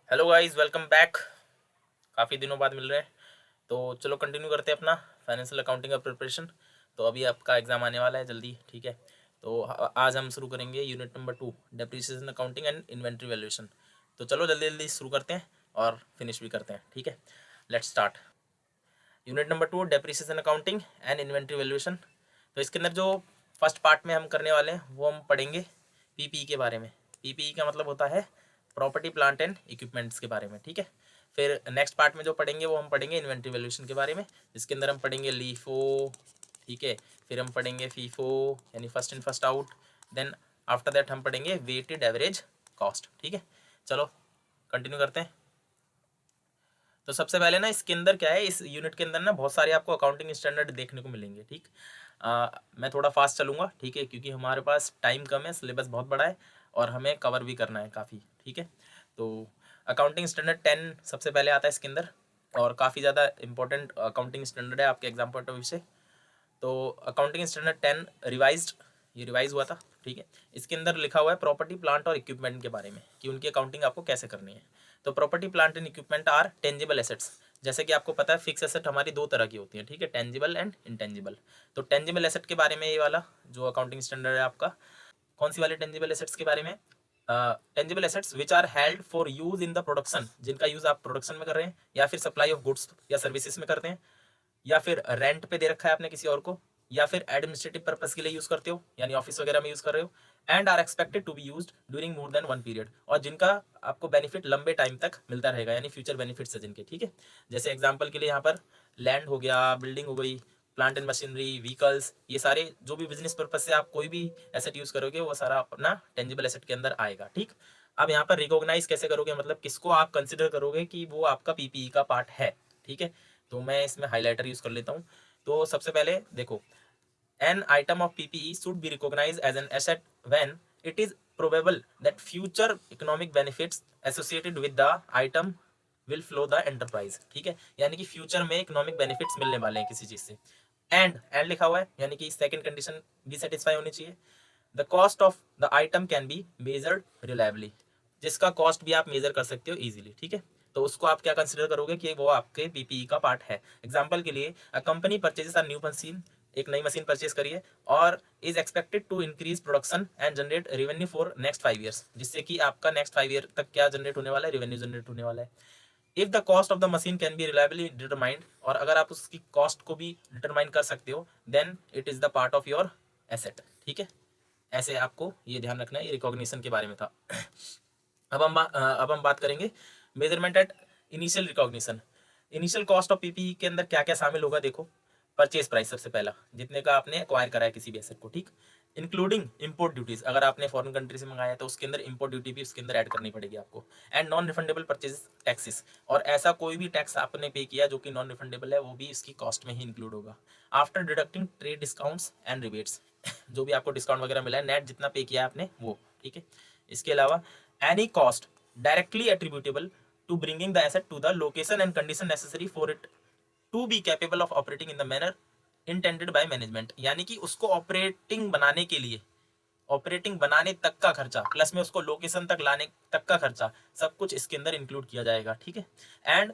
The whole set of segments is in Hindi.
Hello guys, welcome back. काफ़ी दिनों बाद मिल रहे हैं, तो चलो कंटिन्यू करते हैं अपना फाइनेंशियल अकाउंटिंग का प्रिपरेशन। तो अभी आपका एग्ज़ाम आने वाला है जल्दी, ठीक है। तो आज हम शुरू करेंगे unit number 2, depreciation accounting and inventory valuation. तो चलो जल्दी जल्दी शुरू करते हैं और फिनिश भी करते हैं, ठीक है। Let's start. Unit number 2, depreciation accounting and inventory valuation. तो इसके अंदर जो फर्स्ट पार्ट में हम करने वाले हैं वो हम पढ़ेंगे पीपीई के बारे में। पीपीई का मतलब होता है प्रॉपर्टी प्लांट एंड इक्विपमेंट्स के बारे में, ठीक है। फिर नेक्स्ट पार्ट में जो पढ़ेंगे वो हम पढ़ेंगे इन्वेंट्री वैल्यूएशन के बारे में, जिसके अंदर हम पढ़ेंगे लीफो, ठीक है। फिर हम पढ़ेंगे फीफो यानी first in first out. Then after that हम पढ़ेंगे वेटेड एवरेज कॉस्ट, ठीक है। चलो कंटिन्यू करते हैं। तो सबसे पहले ना इसके अंदर क्या है, इस यूनिट के अंदर ना बहुत सारे आपको अकाउंटिंग स्टैंडर्ड देखने को मिलेंगे, ठीक। मैं थोड़ा फास्ट चलूँगा, ठीक है, क्योंकि हमारे पास टाइम कम है, सिलेबस बहुत बड़ा है और हमें कवर भी करना है काफ़ी, ठीक है। तो अकाउंटिंग स्टैंडर्ड 10 सबसे पहले आता है इसके अंदर, और काफ़ी ज़्यादा इंपॉर्टेंट अकाउंटिंग स्टैंडर्ड है आपके एग्जाम पॉइंट ऑफ व्यू से। तो अकाउंटिंग स्टैंडर्ड 10 रिवाइज्ड, ये रिवाइज हुआ था, ठीक है। इसके अंदर लिखा हुआ है प्रॉपर्टी प्लांट और इक्विपमेंट के बारे में कि उनकी अकाउंटिंग आपको कैसे करनी है। तो property plant and equipment are tangible assets. जैसे कि आपको पता है फिक्स एसेट हमारी दो तरह की होती है, ठीक है, टेंजिबल एंड इंटेंजिबल। तो टेंजिबल एसेट के बारे में ये वाला जो अकाउंटिंग स्टैंडर्ड है आपका, कौन सी वाली टेंजिबल एसेट्स के बारे में? Tangible assets which are held for use in the production, जिनका यूज आप प्रोडक्शन में कर रहे हैं या फिर सप्लाई ऑफ गुड्स या सर्विसेज में करते हैं, या फिर रेंट पे दे रखा है आपने किसी और को, या फिर एडमिनिस्ट्रेटिव पर्पस के लिए यूज करते हो यानी ऑफिस वगैरह में यूज कर रहे हो। And are expected to be used during more than one period, और जिनका आपको बेनिफिट लंबे टाइम तक मिलता रहेगा यानी फ्यूचर बेनिफिट्स है जिनके, ठीक है। जैसे एग्जांपल के लिए यहाँ पर लैंड हो गया, बिल्डिंग हो गई, प्लांट एंड मशीनरी, व्हीकल्स, ये सारे जो भी बिजनेस पर्पज से आप कोई भी एसेट यूज करोगे वो सारा अपना टेंजिबल एसेट के अंदर आएगा, ठीक। अब यहाँ पर रिकॉग्नाइज कैसे करोगे, मतलब किसको आप कंसिडर करोगे कि वो आपका पीपीई का पार्ट है, ठीक है। तो मैं इसमें हाईलाइटर यूज कर लेता हूँ। तो सबसे पहले देखो, an item of PPE should be recognized as an asset when it is probable that future economic benefits associated with the item will flow the enterprise, ठीक है। यानी कि फ्यूचर में इकोनॉमिक बेनिफिट्स मिलने वाले हैं किसी चीज से। एंड लिखा हुआ है यानी कि सेकंड कंडीशन भी सेटिस्फाई होनी चाहिए। The cost of the item can be measured reliably, जिसका कॉस्ट भी आप मेजर कर सकते हो इजीली, ठीक है। तो उसको आप क्या कंसिडर करोगे कि वो आपके पीपीई का पार्ट है। एग्जांपल के लिए a company purchases a new machine, एक नई मशीन परचेज करिए, और is expected to increase production and generate revenue for next 5 years, जिससे कि आपका नेक्स्ट 5 ईयर तक क्या जनरेट होने वाला है, रेवेन्यू जनरेट होने वाला है। If the cost of the machine can be reliably determined, और अगर आप उसकी कॉस्ट को भी डिटरमाइन कर सकते हो, then it is the part of your asset, ठीक है। ऐसे आपको ये ध्यान रखना है, ये रिकॉग्निशन के बारे में था। अब हम बात करेंगे measurement at initial recognition. Initial cost of PPE के अंदर क्या क्या शामिल होगा, देखो। परचेज प्राइस सबसे पहला, जितने का आपने एक्वायर करा है किसी भी एसेट को, ठीक। इंक्लूडिंग इंपोर्ट ड्यूटीज, अगर आपने फॉरेन कंट्री से मंगाया है तो उसके अंदर इंपोर्ट ड्यूटी भी उसके अंदर ऐड करनी पड़ेगी आपको। And non refundable purchase taxes, और ऐसा कोई भी टैक्स आपने पे किया जो कि नॉन रिफंडेबल है वो भी इसकी कॉस्ट में ही इंक्लूड होगा। After deducting trade discounts and rebates, जो भी आपको डिस्काउंट वगैरह मिला है, नेट जितना पे किया है आपने वो, ठीक है। इसके अलावा any cost directly attributable to bringing the asset to the location and condition necessary for it to be capable of operating in the manner intended by management, यानी कि उसको ऑपरेटिंग बनाने के लिए, ऑपरेटिंग बनाने तक का खर्चा प्लस में उसको लोकेशन तक लाने तक का खर्चा, सब कुछ इसके अंदर इंक्लूड किया जाएगा, ठीक है। And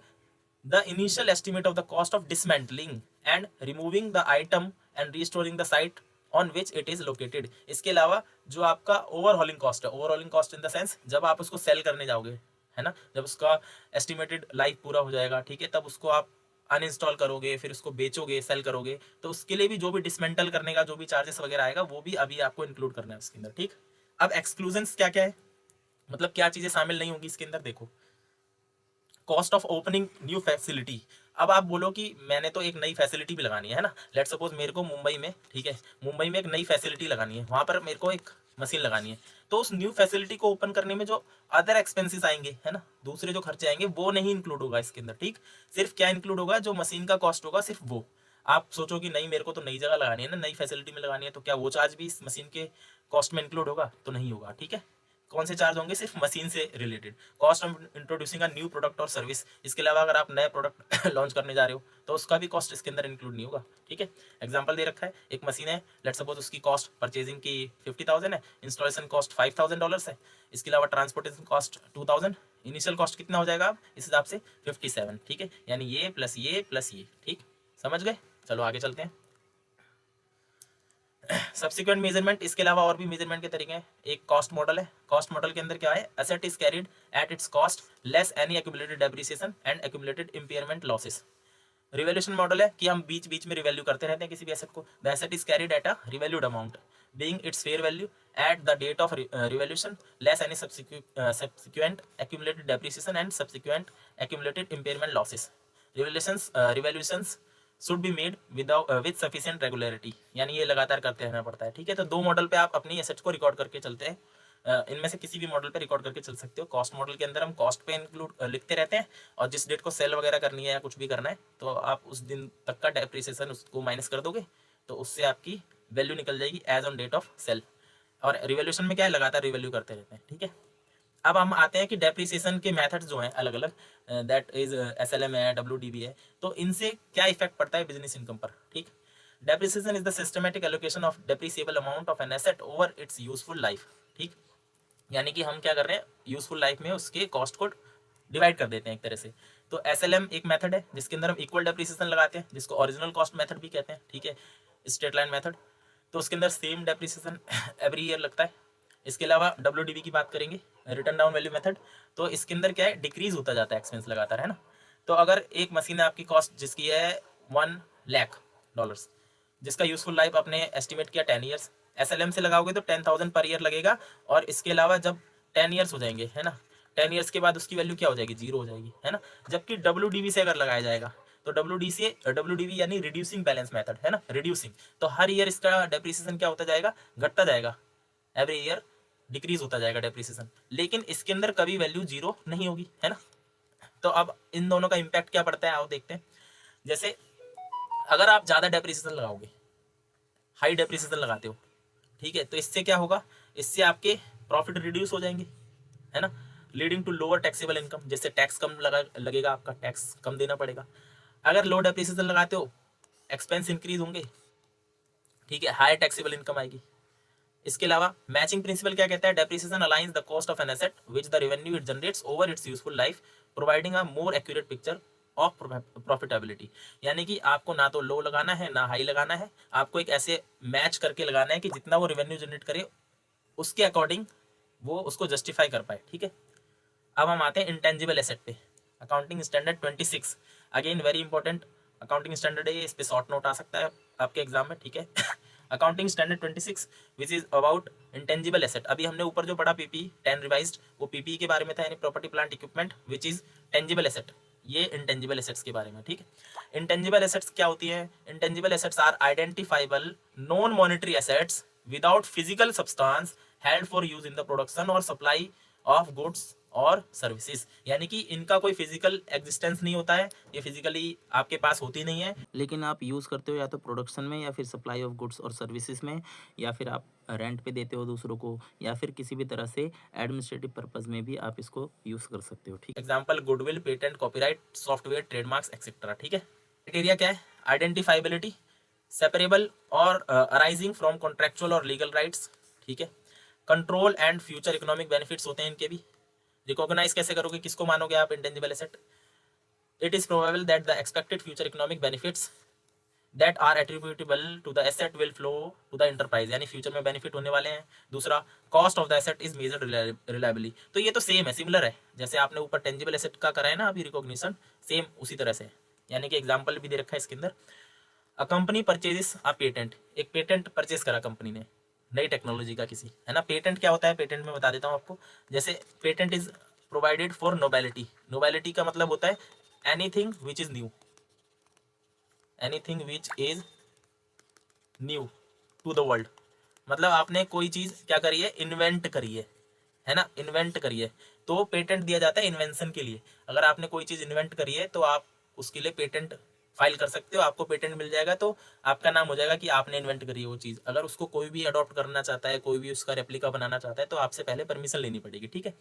the initial estimate of the cost of dismantling and removing the item and restoring the site on which it is located. इसके अलावा जो आपका ओवरहॉलिंग कॉस्ट है, overhauling cost in the sense जब आप उसको सेल करने जाओगे, है ना, जब उसका एस्टिमेटेड लाइफ पूरा हो जाएगा, ठीक है, तब उसको आप अनइंस्टॉल करोगे, फिर उसको बेचोगे, सेल करोगे, तो उसके लिए भी जो भी डिसमेंटल करने का जो भी चार्जेस वगैरह आएगा वो भी अभी आपको इंक्लूड करना है उसके अंदर, ठीक। अब एक्सक्लूजन्स क्या क्या है, मतलब क्या चीजें शामिल नहीं होंगी इसके अंदर, देखो। Cost of opening new facility, अब आप बोलो कि मैंने तो एक नई फैसिलिटी भी लगानी है ना, लेट सपोज मेरे को मुंबई में, ठीक है, मुंबई में एक नई फैसिलिटी लगानी है, वहां पर मेरे को एक मशीन लगानी है। तो उस न्यू फैसिलिटी को ओपन करने में जो अदर एक्सपेंसेस आएंगे, है ना, दूसरे जो खर्चे आएंगे वो नहीं इंक्लूड होगा इसके अंदर, ठीक। सिर्फ क्या इंक्लूड होगा, जो मशीन का कॉस्ट होगा सिर्फ वो। आप सोचो कि नहीं मेरे को तो नई जगह लगानी है ना, नई फैसिलिटी में लगानी है, तो क्या वो चार्ज भी इस मशीन के कॉस्ट में इंक्लूड होगा? तो नहीं होगा, ठीक है। कौन से चार्ज होंगे? सिर्फ मशीन से related. Cost of introducing a new product और सर्विस, इसके अलावा अगर आप नए प्रोडक्ट लॉन्च करने जा रहे हो तो उसका भी कॉस्ट इसके अंदर इंक्लूड नहीं होगा, ठीक है। एग्जांपल दे रखा है, एक मशीन है, लेट सपोज उसकी कॉस्ट परचेजिंग की 50,000 है, इंस्टॉलेशन कॉस्ट $5,000 है, इसके अलावा ट्रांसपोर्टेशन कॉस्ट 2,000, इनिशियल कॉस्ट कितना हो जाएगा अब इस हिसाब से 57, ठीक है, यानी ये प्लस ये प्लस ये, ठीक, समझ गए। चलो आगे चलते हैं। सब्सिक्वेंट मेजरमेंट, इसके अलावा और भी मेजरमेंट के तरीके हैं। एक कॉस्ट मॉडल है। कॉस्ट मॉडल के अंदर क्या है, asset is carried at its cost less any accumulated depreciation and accumulated impairment losses. Revaluation model है कि हम बीच बीच में रिवैल्यू करते रहते हैं किसी भी एसेट को। The asset is carried at a revalued amount being its fair value at the date of revaluation less any subsequent accumulated depreciation and subsequent accumulated impairment losses. Revaluations should be made without with sufficient regularity, यानी ये लगातार करते रहना पड़ता है, ठीक है। तो दो मॉडल पे आप अपनी एसेट्स को रिकॉर्ड करके चलते हैं, इनमें से किसी भी मॉडल पे रिकॉर्ड करके चल सकते हो। कॉस्ट मॉडल के अंदर हम कॉस्ट पे इंक्लूड लिखते रहते हैं, और जिस डेट को सेल वगैरह करनी है या कुछ भी करना है तो आप उस दिन तक का डेप्रिसिएशन उसको माइनस कर दोगे, तो उससे आपकी वैल्यू निकल जाएगी as on date of sale. और रिवैल्यूएशन में क्या है, लगातार रिवैल्यू करते रहते हैं, ठीक है। अब हम आते हैं कि डेप्रिसिएशन के मेथड्स जो हैं अलग अलग, दैट इज SLM है, WDV है, तो इनसे क्या इफेक्ट पड़ता है बिजनेस इनकम पर, ठीक। Depreciation is the systematic allocation of depreciable amount of an asset over its useful life, ठीक, यानी कि हम क्या कर रहे हैं, यूजफुल लाइफ में उसके कॉस्ट को डिवाइड कर देते हैं एक तरह से। तो SLM एक मेथड है जिसके अंदर हम इक्वल डेप्रिसिएशन लगाते हैं, जिसको ओरिजिनल कॉस्ट मेथड भी कहते हैं, ठीक है, स्ट्रेट लाइन मेथड। तो उसके अंदर सेम डेप्रिसिएशन एवरी ईयर लगता है। इसके अलावा WDV की बात करेंगे, रिटर्न डाउन वैल्यू मेथड, तो इसके अंदर क्या है, डिक्रीज होता जाता है एक्सपेंस लगातार, है ना। तो अगर एक मशीन है आपकी कॉस्ट जिसकी है $1,00,000, जिसका यूजफुल लाइफ आपने एस्टिमेट किया 10 ईयर्स, SLM से लगाओगे तो 10,000 पर ईयर लगेगा। और इसके अलावा जब 10 ईयर्स हो जाएंगे, है ना, 10 ईयर्स के बाद उसकी वैल्यू क्या हो जाएगी, 0 हो जाएगी, है ना। जबकि WDV से अगर लगाया जाएगा तो WDV यानी रिड्यूसिंग बैलेंस मेथड, है ना, रिड्यूसिंग, तो हर ईयर इसका डेप्रिसिएशन क्या होता जाएगा, घटता जाएगा, एवरी ईयर डिक्रीज होता जाएगा डेप्रिसिएशन, लेकिन इसके अंदर कभी वैल्यू 0 नहीं होगी, है ना। तो अब इन दोनों का इम्पैक्ट क्या पड़ता है आओ देखते हैं। जैसे अगर आप ज़्यादा डेप्रिसिएशन लगाओगे, हाई डेप्रिसिएशन लगाते हो, ठीक है, तो इससे क्या होगा, इससे आपके प्रॉफिट रिड्यूस हो जाएंगे, है ना, leading to lower taxable income, जिससे टैक्स कम लगेगा, आपका टैक्स कम देना पड़ेगा। अगर लो डेप्रिसिएशन लगाते हो, एक्सपेंस इंक्रीज होंगे, ठीक है, हाई टैक्सेबल इनकम आएगी। इसके अलावा मैचिंग प्रिंसिपल क्या कहता है, depreciation aligns the cost of an asset which the revenue it generates over its useful life, providing a more accurate picture of profitability, यानी कि आपको ना तो लो लगाना है ना हाई लगाना है, आपको एक ऐसे मैच करके लगाना है कि जितना वो रेवेन्यू जनरेट करे उसके अकॉर्डिंग वो उसको जस्टिफाई कर पाए, ठीक है। अब हम आते हैं इंटेंजिबल एसेट पे। Accounting standard 26, again very important accounting standard है, इस पे शॉर्ट नोट आ सकता है आपके एग्जाम में, ठीक है। Accounting standard 26 which is about intangible asset. अभी हमने ऊपर जो पढ़ा PPE 10 रिवाइज्ड, वो PPE के बारे में था, यानी property plant equipment, which is tangible asset, ये इंटेंजिबल एसेट्स के बारे में, ठीक है। इंटेंजिबल एसेट्स क्या होती है, intangible assets are identifiable non monetary assets without physical substance held for use in the production और सप्लाई ऑफ गुड्स और सर्विसेज, यानी कि इनका कोई फिजिकल एग्जिस्टेंस नहीं होता है, ये फिजिकली आपके पास होती नहीं है, लेकिन आप यूज़ करते हो या तो प्रोडक्शन में या फिर सप्लाई ऑफ गुड्स और सर्विसेज में, या फिर आप रेंट पे देते हो दूसरों को, या फिर किसी भी तरह से एडमिनिस्ट्रेटिव पर्पज में भी आप इसको यूज़ कर सकते हो, ठीक। Example goodwill, patent, copyright, software, trademarks etcetera, ठीक है। क्राइटेरिया क्या है, आइडेंटिफाइबिलिटी, सेपरेबल और अराइजिंग फ्रॉम कॉन्ट्रेक्चुअल और लीगल राइट्स, ठीक है। Control and future economic benefits होते हैं इनके भी। रिकॉग्नाइज कैसे करोगे, किसको मानोगे आप intangible asset, it is probable that the expected future economic benefits that are attributable to the asset will flow to the enterprise, यानी फ्यूचर में बेनिफिट होने वाले हैं। दूसरा, cost of the asset is measured reliably, तो ये तो सेम है, सिमिलर है, जैसे आपने ऊपर टेंजिबल एसेट का करा है ना अभी रिकॉग्निशन, सेम उसी तरह से, यानी कि एग्जाम्पल भी दे रखा है इसके अंदर। अ कंपनी परचेजेस अ पेटेंट, एक पेटेंट परचेज करा कंपनी ने नई टेक्नोलॉजी का किसी, है ना। पेटेंट क्या होता है, पेटेंट में बता देता हूँ आपको। जैसे patent is provided for novelty, novelty का मतलब होता है anything which is new, anything which is new to the world, मतलब आपने कोई चीज क्या करी है, इन्वेंट करी है ना, इन्वेंट करी है, तो पेटेंट दिया जाता है इन्वेंशन के लिए। अगर आपने कोई चीज इन्वेंट करी है तो आप उसके लिए पेटेंट फाइल कर सकते हो, आपको पेटेंट मिल जाएगा, तो आपका नाम हो जाएगा कि आपने इन्वेंट करी है वो चीज़। अगर उसको कोई भी अडॉप्ट करना चाहता है, कोई भी उसका रेप्लिका बनाना चाहता है, तो आपसे पहले परमिशन लेनी पड़ेगी, ठीक है।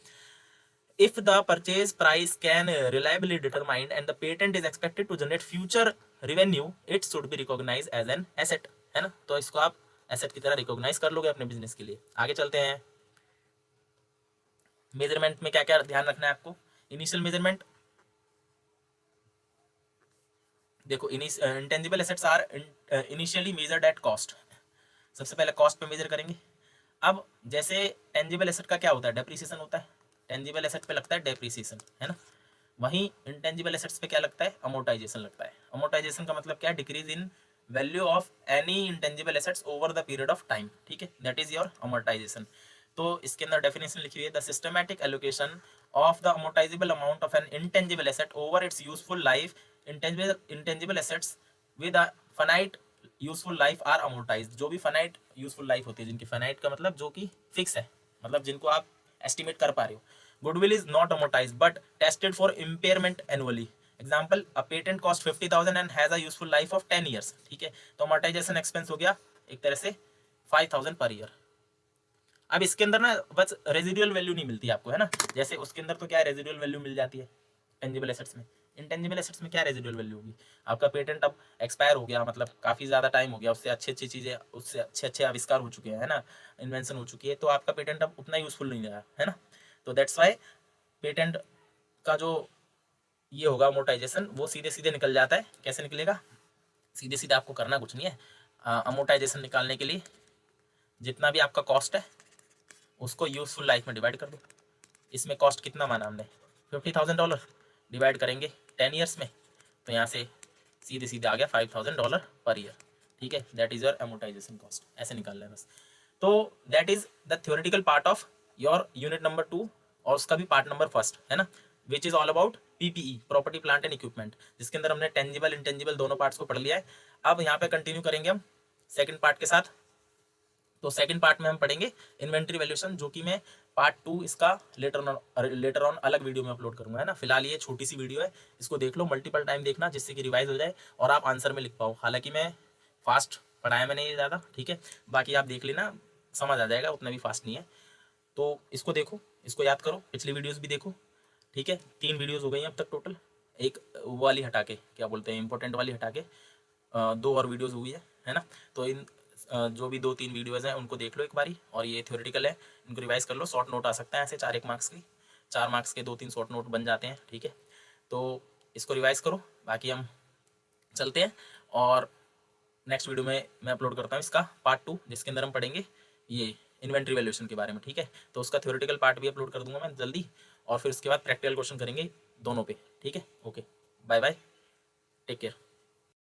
If the purchase price can reliably determined and the patent is expected to generate future revenue, it should be recognise as an asset, है ना। तो इसको आप एसेट की तरह रिकॉग्नाइज कर लोगे अपने बिजनेस के लिए। आगे चलते हैं, मेजरमेंट में क्या क्या ध्यान रखना है आपको। इनिशियल मेजरमेंट देखो, intangible assets are initially measured at cost. सबसे पहले कॉस्ट पे मेजर करेंगे। अब जैसे टेंजिबल एसेट का क्या होता है, डेप्रिसिएशन होता है, टेंजिबल एसेट पे लगता है डेप्रिसिएशन, है ना। वहीं इंटेंजिबल एसेट्स पे क्या लगता है, अमोर्टाइजेशन लगता है। अमोर्टाइजेशन का मतलब क्या है, decrease in value of any intangible assets over the period of time, ठीक है, दैट इज योर अमोर्टाइजेशन। तो इसके अंदर डेफिनेशन लिखी हुई है, the systematic allocation of the amortizable amount of an intangible asset over its useful life. Intangible assets with a finite useful life are amortize. जो भी फाइनाइट यूजफुल लाइफ होती है, जिनकी फाइनाइट का मतलब जो कि फिक्स है, मतलब जिनको आप एस्टिमेट कर पा रहे हो। Goodwill is not amortise but tested for impairment annually. Example, a patent cost 50,000 and has a useful life of 10 years, ठीक है। तो अमोर्टाइजेशन एक्सपेंस हो गया एक तरह से 5,000 पर ईयर। अब इसके अंदर ना बस रेजिडुअल वैल्यू नहीं मिलती आपको, है ना। जैसे उसके अंदर तो क्या है, रेजिडुअल वैल्यू मिल जाती है टेंजिबल एसेट्स में। इंटेंजिबल एसेट्स में क्या रेजिडुअल वैल्यू होगी, आपका पेटेंट अब एक्सपायर हो गया, मतलब काफ़ी ज़्यादा टाइम हो गया, उससे अच्छी अच्छी चीज़ें, उससे अच्छे अच्छे आविष्कार हो चुके हैं, है ना, इन्वेंशन हो चुकी है, तो आपका पेटेंट अब उतना यूजफुल नहीं रहा, है ना। तो दैट्स वाई पेटेंट का जो ये होगा अमोर्टाइजेशन, वो सीधे सीधे निकल जाता है। कैसे निकलेगा, सीधे सीधे आपको करना कुछ नहीं है। अमोर्टाइजेशन निकालने के लिए जितना भी आपका कॉस्ट है उसको यूजफुल लाइफ में डिवाइड कर दो। इसमें कॉस्ट कितना माना हमने, $50,000, डिवाइड करेंगे 10 ईयर्स में, तो यहाँ से सीधे सीधे आ गया $5,000 पर ईयर, ठीक है। That is your amortisation cost, ऐसे निकाल है बस। तो that is the theoretical part of your unit number 2, और उसका भी पार्ट नंबर 1, है ना, which is all about PPE, property plant and equipment, जिसके अंदर हमने टेंजिबल इंटेंजिबल दोनों पार्ट्स को पढ़ लिया है। अब यहाँ पे कंटिन्यू करेंगे हम सेकंड पार्ट के साथ। तो सेकंड पार्ट में हम पढ़ेंगे इन्वेंट्री वैल्यूएशन, जो कि मैं पार्ट 2 इसका लेटर ऑन अलग वीडियो में अपलोड करूंगा, है ना। फिलहाल ये छोटी सी वीडियो है, इसको देख लो, मल्टीपल टाइम देखना, जिससे कि रिवाइज हो जाए और आप आंसर में लिख पाओ। हालांकि मैं फास्ट पढ़ाया मैंने ये ज़्यादा, ठीक है, बाकी आप देख लेना, समझ आ जाएगा, उतना भी फास्ट नहीं है। तो इसको देखो, इसको याद करो, पिछली वीडियोज़ भी देखो, ठीक है। 3 वीडियोज़ हो गई अब तक टोटल, एक वो वाली हटा के, क्या बोलते हैं, इंपॉर्टेंट वाली हटा के 2 और वीडियोज़ हुई है ना। तो इन जो भी 2-3 वीडियोज़ हैं उनको देख लो एक बारी, और ये थ्योरेटिकल है, इनको रिवाइज कर लो। शॉर्ट नोट आ सकता है ऐसे 4 मार्क्स की, 4 मार्क्स के 2-3 शॉर्ट नोट बन जाते हैं, ठीक है। तो इसको रिवाइज करो, बाकी हम चलते हैं, और नेक्स्ट वीडियो में मैं अपलोड करता हूँ इसका पार्ट 2, जिसके अंदर हम पढ़ेंगे ये इन्वेंट्री वैल्यूएशन के बारे में, ठीक है। तो उसका थ्योरेटिकल पार्ट भी अपलोड कर दूंगा मैं जल्दी, और फिर उसके बाद प्रैक्टिकल क्वेश्चन करेंगे दोनों पे, ठीक है। Okay, bye bye, take care.